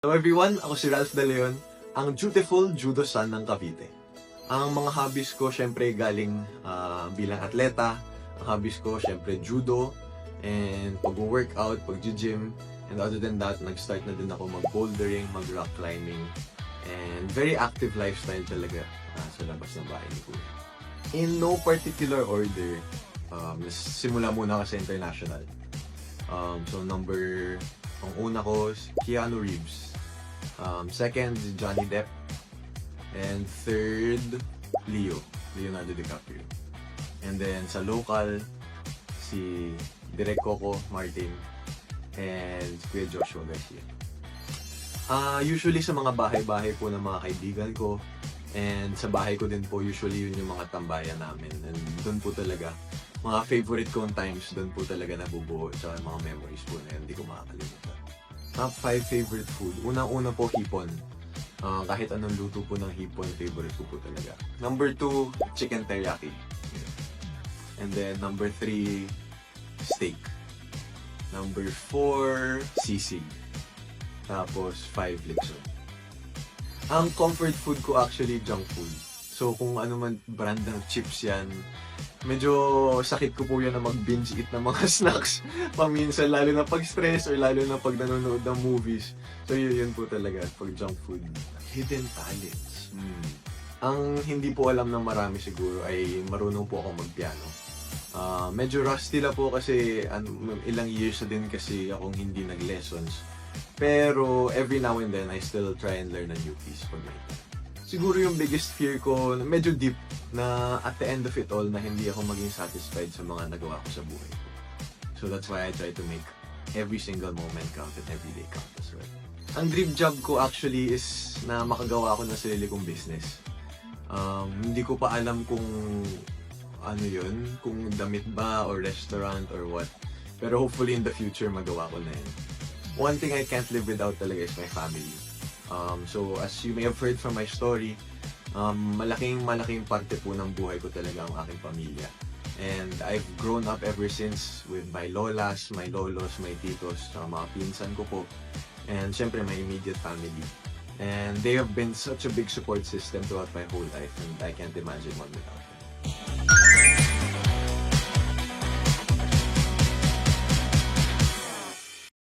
Hello everyone, ako si Ralph De Leon, ang dutiful judo son ng Cavite. Ang mga hobbies ko syempre galing bilang atleta. Ang hobbies ko syempre judo and pag-workout, pag-gym. And other than that, nag-start na din ako mag-bouldering, mag-rock climbing. And very active lifestyle talaga sa labas ng bahay ni Kuya. In no particular order, simula muna kasi international. So ang una ko, Keanu Reeves. Second, Johnny Depp. And third, Leonardo DiCaprio. And then sa local, si Direk Coco Martin and Kuya Joshua Garcia. Usually sa mga bahay-bahay po ng mga kaibigan ko, and sa bahay ko din po usually yun yung mga tambayan namin. And doon po talaga, mga favorite kong times, doon po talaga nabubuo sa mga memories po na yun, hindi ko makakalimutan. Top 5 favorite food. Unang-una po, hipon. Kahit anong luto po ng hipon, favorite ko po talaga. Number 2, chicken teriyaki. And then number 3, steak. Number 4, sisig. Tapos 5, lechon. Ang comfort food ko actually junk food. So kung ano man brand ng chips yan, medyo sakit ko po yan na mag-binge eat ng mga snacks paminsan, lalo na pag stress or lalo na pag nanonood ng movies. So yun po talaga pag junk food. Hidden talents. Ang hindi po alam ng marami siguro ay marunong po ako magpiano. Medyo rusty la po kasi ilang years na din kasi akong hindi nag-lessons. Pero every now and then I still try and learn a new piece pag may time. Siguro yung biggest fear ko, medyo deep, na at the end of it all, na hindi ako maging satisfied sa mga nagawa ko sa buhay ko. So that's why I try to make every single moment count and every day count as well. Ang dream job ko actually is na makagawa ako ng sarili kong business. Hindi ko pa alam kung ano yun, kung damit ba or restaurant or what. Pero hopefully in the future magawa ko na yun. One thing I can't live without talaga is my family. So as you may have heard from my story, malaking parte po ng buhay ko talaga ang aking pamilya. And I've grown up ever since with my lolas, my lolos, my titos, mga pinsan ko po. And syempre my immediate family. And they have been such a big support system throughout my whole life, and I can't imagine one without them.